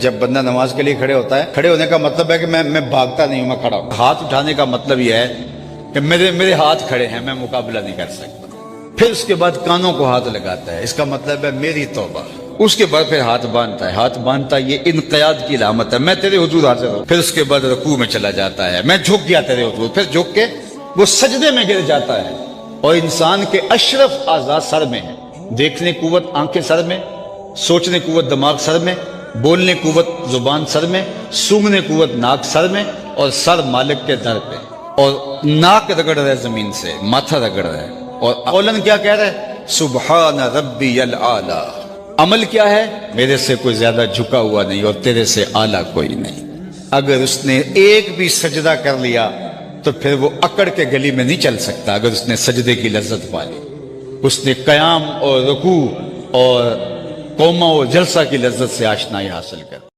جب بندہ نماز کے لیے کھڑے ہوتا ہے، کھڑے ہونے کا مطلب ہے کہ میں بھاگتا نہیں ہوں، میں کھڑا ہوں۔ ہاتھ اٹھانے کا مطلب یہ ہے کہ میرے ہاتھ کھڑے ہیں، میں مقابلہ نہیں کر سکتا۔ پھر اس کے بعد کانوں کو ہاتھ لگاتا ہے، اس کا مطلب ہے میری توبہ۔ اس کے بعد پھر ہاتھ باندھتا ہے، ہاتھ باندھتا ہے، یہ انقیاد کی علامت ہے، میں تیرے حضور حاضر ہوں۔ پھر اس کے بعد رکوع میں چلا جاتا ہے، میں جھک گیا تیرے حضور، پھر جھک کے وہ سجدے میں گر جاتا ہے۔ اور انسان کے اشرف اعضاء سر میں ہیں، دیکھنے قوت آنکھیں سر میں، سوچنے قوت دماغ سر میں، بولنے قوت زبان سر میں، سونگھنے قوت ناک سر میں، اور سر مالک کے در پہ، اور ناک رگڑ رہے زمین سے، ماتھا رگڑ رہے، اور قولن کیا کہہ رہے؟ سبحان ربی الاعلی۔ عمل کیا ہے؟ میرے سے کوئی زیادہ جھکا ہوا نہیں اور تیرے سے اعلیٰ کوئی نہیں۔ اگر اس نے ایک بھی سجدہ کر لیا تو پھر وہ اکڑ کے گلی میں نہیں چل سکتا۔ اگر اس نے سجدے کی لذت پا لی، اس نے قیام اور رکوع اور قوما اور جلسہ کی لذت سے آشنائی حاصل کر